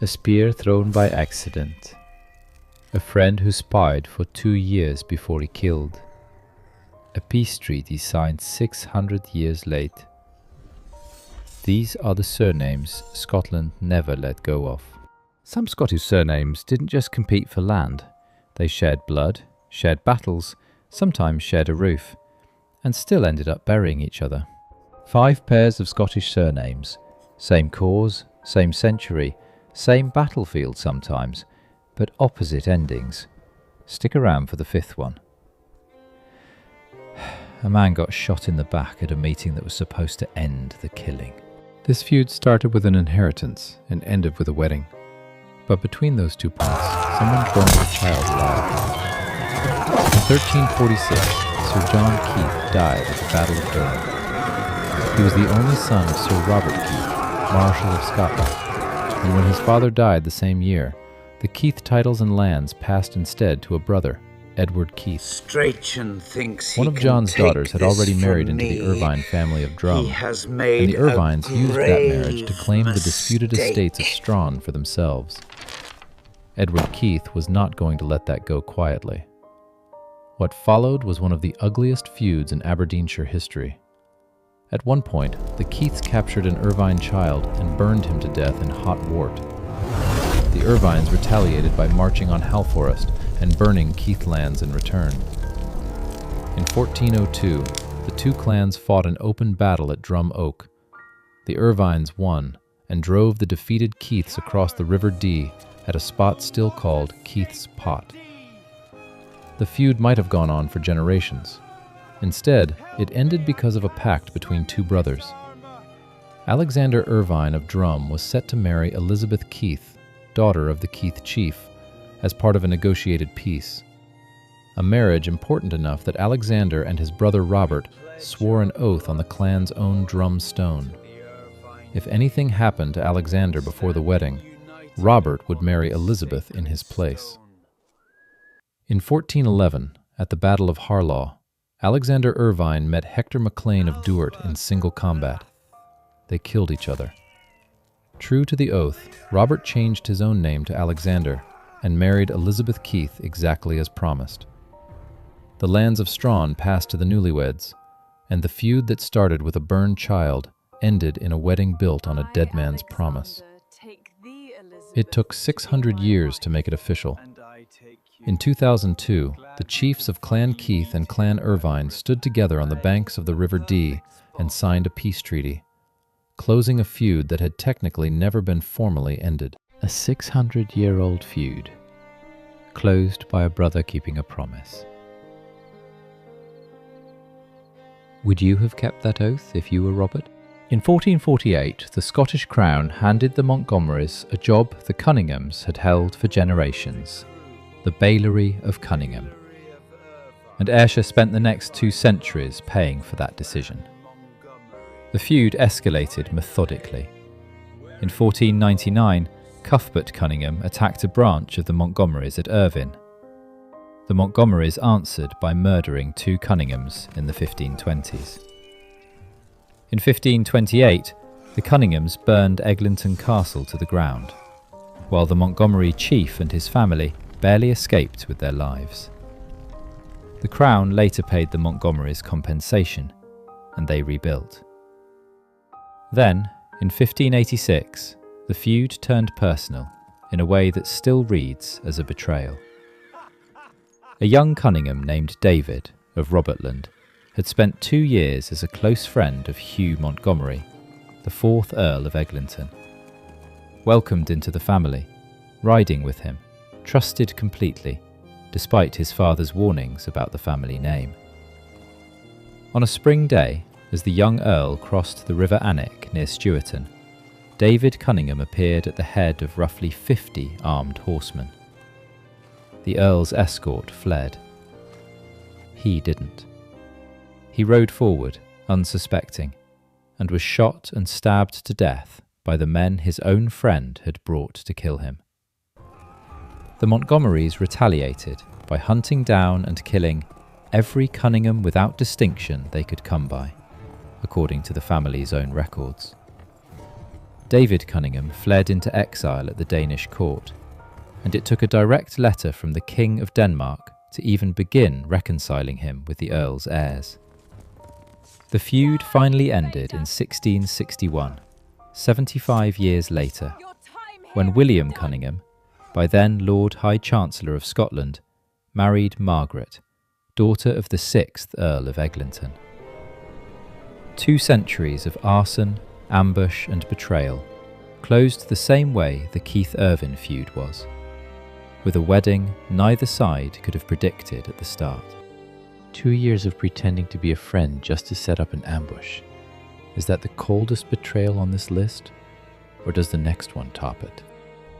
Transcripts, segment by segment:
A spear thrown by accident. A friend who spied for 2 years before he killed. A peace treaty signed 600 years late. These are the surnames Scotland never let go of. Some Scottish surnames didn't just compete for land. They shared blood, shared battles, sometimes shared a roof, and still ended up burying each other. 5 pairs of Scottish surnames, same cause, same century, same battlefield sometimes, but opposite endings. Stick around for the 5th one. A man got shot in the back at a meeting that was supposed to end the killing. This feud started with an inheritance and ended with a wedding. But between those 2 points, someone burned a child alive. In 1346, Sir John Keith died at the Battle of Durham. He was the only son of Sir Robert Keith, Marshal of Scotland, and when his father died the same year, the Keith titles and lands passed instead to a brother, Edward Keith. Strachan thinks One of John's daughters had already married into the Irvine family of Drum, and the Irvines used that marriage to claim the disputed estates of Strawn for themselves. Edward Keith was not going to let that go quietly. What followed was one of the ugliest feuds in Aberdeenshire history. At one point, the Keiths captured an Irvine child and burned him to death in hot wort. The Irvines retaliated by marching on Halforest and burning Keith lands in return. In 1402, the 2 clans fought an open battle at Drum Oak. The Irvines won and drove the defeated Keiths across the River Dee at a spot still called Keith's Pot. The feud might have gone on for generations. Instead, it ended because of a pact between 2 brothers. Alexander Irvine of Drum was set to marry Elizabeth Keith, daughter of the Keith chief, as part of a negotiated peace. A marriage important enough that Alexander and his brother Robert swore an oath on the clan's own drum stone. If anything happened to Alexander before the wedding, Robert would marry Elizabeth in his place. In 1411, at the Battle of Harlaw, Alexander Irvine met Hector MacLean of Duart in single combat. They killed each other. True to the oath, Robert changed his own name to Alexander and married Elizabeth Keith exactly as promised. The lands of Strawn passed to the newlyweds, and the feud that started with a burned child ended in a wedding built on a dead man's promise. It took 600 years to make it official. In 2002, the chiefs of Clan Keith and Clan Irvine stood together on the banks of the River Dee and signed a peace treaty, closing a feud that had technically never been formally ended. A 600-year-old feud, closed by a brother keeping a promise. Would you have kept that oath if you were Robert? In 1448, the Scottish Crown handed the Montgomerys a job the Cunninghams had held for generations, the Bailiery of Cunningham. And Ayrshire spent the next 2 centuries paying for that decision. The feud escalated methodically. In 1499, Cuthbert Cunningham attacked a branch of the Montgomerys at Irvine. The Montgomerys answered by murdering 2 Cunninghams in the 1520s. In 1528, the Cunninghams burned Eglinton Castle to the ground, while the Montgomery chief and his family barely escaped with their lives. The Crown later paid the Montgomerys compensation, and they rebuilt. Then, in 1586, the feud turned personal in a way that still reads as a betrayal. A young Cunningham named David of Robertland had spent 2 years as a close friend of Hugh Montgomery, the 4th Earl of Eglinton. Welcomed into the family, riding with him, trusted completely, despite his father's warnings about the family name. On a spring day, as the young Earl crossed the River Annick near Stewarton, David Cunningham appeared at the head of roughly 50 armed horsemen. The Earl's escort fled. He didn't. He rode forward, unsuspecting, and was shot and stabbed to death by the men his own friend had brought to kill him. The Montgomerys retaliated by hunting down and killing every Cunningham without distinction they could come by, according to the family's own records. David Cunningham fled into exile at the Danish court, and it took a direct letter from the King of Denmark to even begin reconciling him with the Earl's heirs. The feud finally ended in 1661, 75 years later, when William Cunningham, by then Lord High Chancellor of Scotland, married Margaret, daughter of the 6th Earl of Eglinton. 2 centuries of arson, ambush and betrayal closed the same way the Keith-Irvine feud was, with a wedding neither side could have predicted at the start. 2 years of pretending to be a friend just to set up an ambush. Is that the coldest betrayal on this list? Or does the next one top it?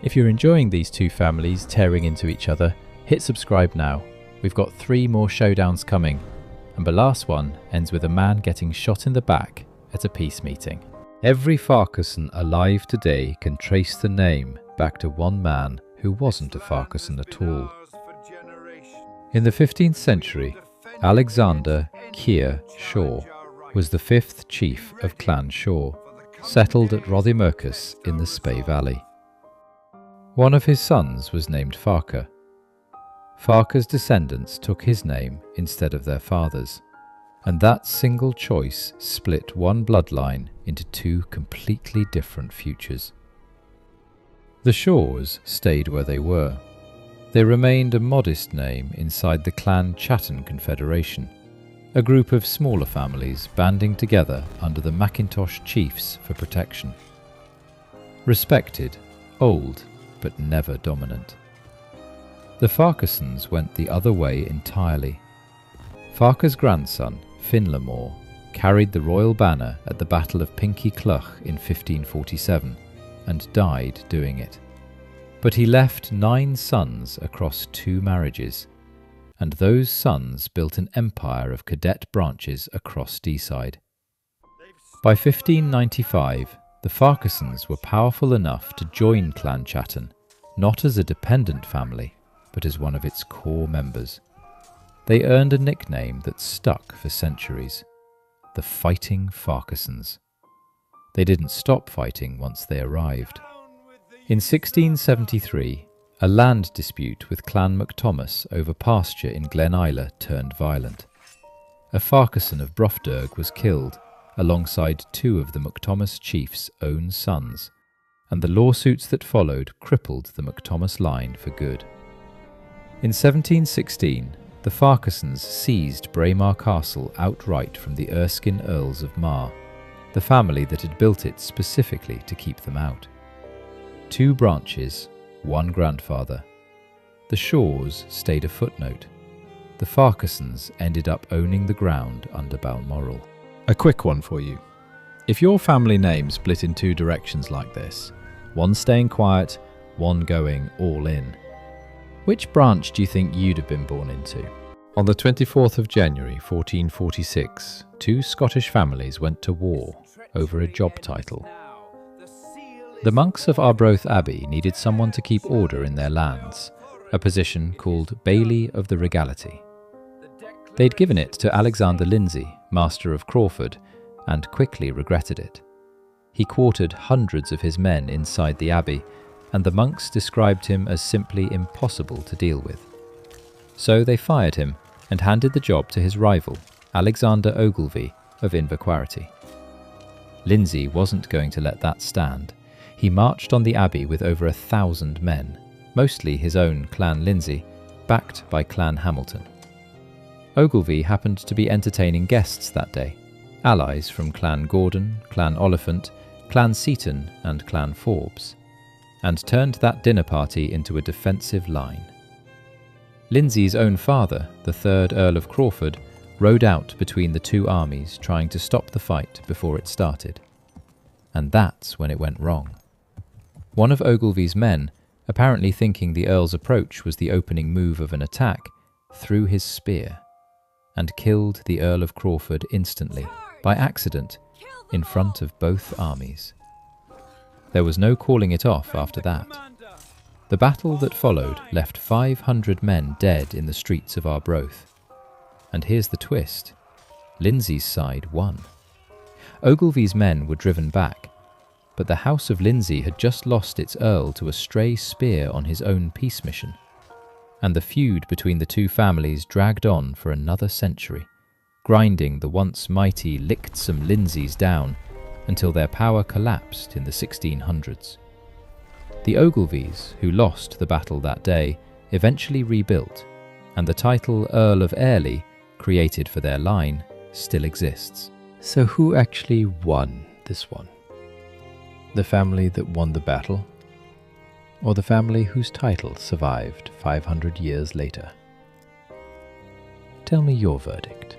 If you're enjoying these two families tearing into each other, hit subscribe now. We've got 3 more showdowns coming, and the last one ends with a man getting shot in the back at a peace meeting. Every Farquharson alive today can trace the name back to one man who wasn't a Farquharson at all. In the 15th century, Alexander Keir Shaw was the 5th chief of Clan Shaw, settled at Rothiemurchus in the Spey Valley. One of his sons was named Farquhar. Farquhar's descendants took his name instead of their father's, and that single choice split one bloodline into 2 completely different futures. The Shaws stayed where they were. They remained a modest name inside the Clan Chattan Confederation, a group of smaller families banding together under the Macintosh chiefs for protection. Respected, old, but never dominant. The Farquharsons went the other way entirely. Farquhar's grandson, Finlamore, carried the royal banner at the Battle of Pinkie Cleugh in 1547 and died doing it. But he left 9 sons across 2 marriages, and those sons built an empire of cadet branches across Deeside. By 1595, the Farquharsons were powerful enough to join Clan Chattan, not as a dependent family, but as one of its core members. They earned a nickname that stuck for centuries: the Fighting Farquharsons. They didn't stop fighting once they arrived. In 1673, a land dispute with Clan MacThomas over pasture in Glen Isla turned violent. A Farquharson of Brofderg was killed, alongside 2 of the MacThomas chief's own sons, and the lawsuits that followed crippled the MacThomas line for good. In 1716, the Farquharsons seized Braemar Castle outright from the Erskine Earls of Mar, the family that had built it specifically to keep them out. 2 branches, 1 grandfather. The Shaws stayed a footnote. The Farquharsons ended up owning the ground under Balmoral. A quick one for you. If your family name split in 2 directions like this, one staying quiet, one going all in, which branch do you think you'd have been born into? On the 24th of January 1446, 2 Scottish families went to war over a job title. The monks of Arbroath Abbey needed someone to keep order in their lands, a position called Baillie of the Regality. They'd given it to Alexander Lindsay, Master of Crawford, and quickly regretted it. He quartered hundreds of his men inside the abbey, and the monks described him as simply impossible to deal with. So they fired him and handed the job to his rival, Alexander Ogilvie of Inverquharity. Lindsay wasn't going to let that stand. He marched on the abbey with over 1,000 men, mostly his own Clan Lindsay, backed by Clan Hamilton. Ogilvie happened to be entertaining guests that day, allies from Clan Gordon, Clan Oliphant, Clan Seaton and Clan Forbes, and turned that dinner party into a defensive line. Lindsay's own father, the 3rd Earl of Crawford, rode out between the 2 armies trying to stop the fight before it started. And that's when it went wrong. One of Ogilvie's men, apparently thinking the Earl's approach was the opening move of an attack, threw his spear and killed the Earl of Crawford instantly, by accident, in front of both armies. There was no calling it off after that. The battle that followed left 500 men dead in the streets of Arbroath. And here's the twist: Lindsay's side won. Ogilvie's men were driven back, But the House of Lindsay had just lost its Earl to a stray spear on his own peace mission, and the feud between the two families dragged on for another century, grinding the once mighty Lichtsome Lindsays down until their power collapsed in the 1600s. The Ogilvies, who lost the battle that day, eventually rebuilt, and the title Earl of Airlie, created for their line, still exists. So who actually won this one? The family that won the battle, or the family whose title survived 500 years later? Tell me your verdict.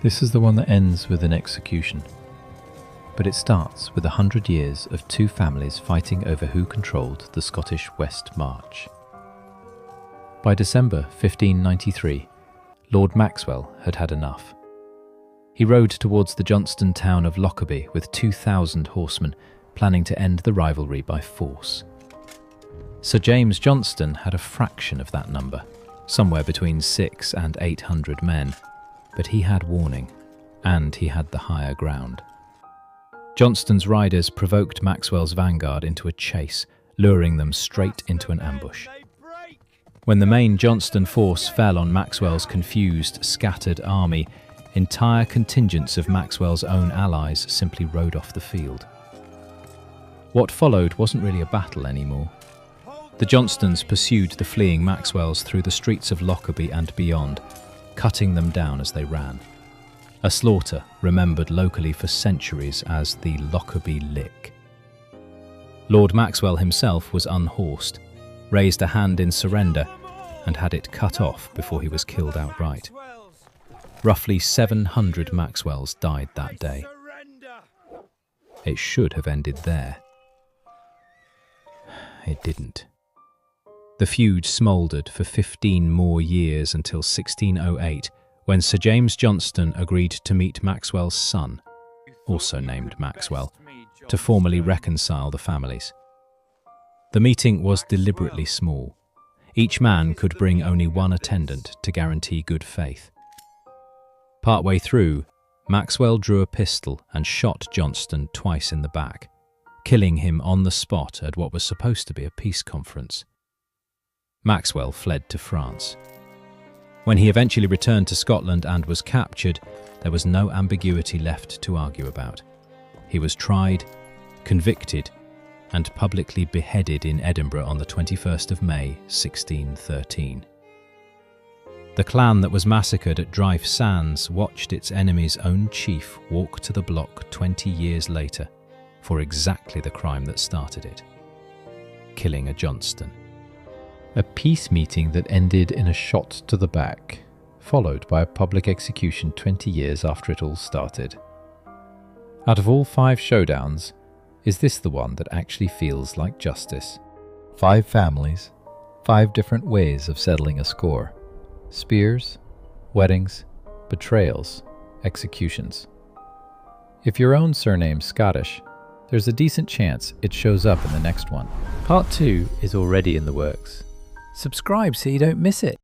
This is the one that ends with an execution, but it starts with 100 years of two families fighting over who controlled the Scottish West March. By December 1593, Lord Maxwell had had enough. He rode towards the Johnston town of Lockerbie with 2,000 horsemen, planning to end the rivalry by force. Sir James Johnston had a fraction of that number, somewhere between 600 and 800 men, but he had warning, and he had the higher ground. Johnston's riders provoked Maxwell's vanguard into a chase, luring them straight into an ambush. When the main Johnston force fell on Maxwell's confused, scattered army, entire contingents of Maxwell's own allies simply rode off the field. What followed wasn't really a battle anymore. The Johnstons pursued the fleeing Maxwells through the streets of Lockerbie and beyond, cutting them down as they ran. A slaughter remembered locally for centuries as the Lockerbie Lick. Lord Maxwell himself was unhorsed, raised a hand in surrender, and had it cut off before he was killed outright. Roughly 700 Maxwells died that day. It should have ended there. It didn't. The feud smouldered for 15 more years until 1608, when Sir James Johnston agreed to meet Maxwell's son, also named Maxwell, to formally reconcile the families. The meeting was deliberately small. Each man could bring only one attendant to guarantee good faith. Partway through, Maxwell drew a pistol and shot Johnston twice in the back, killing him on the spot at what was supposed to be a peace conference. Maxwell fled to France. When he eventually returned to Scotland and was captured, there was no ambiguity left to argue about. He was tried, convicted, and publicly beheaded in Edinburgh on the 21st of May, 1613. The clan that was massacred at Dryfe Sands watched its enemy's own chief walk to the block 20 years later for exactly the crime that started it, killing a Johnston. A peace meeting that ended in a shot to the back, followed by a public execution 20 years after it all started. Out of all 5 showdowns, is this the one that actually feels like justice? 5 families, 5 different ways of settling a score. Spears, weddings, betrayals, executions. If your own surname's Scottish, there's a decent chance it shows up in the next one. Part 2 is already in the works. Subscribe so you don't miss it.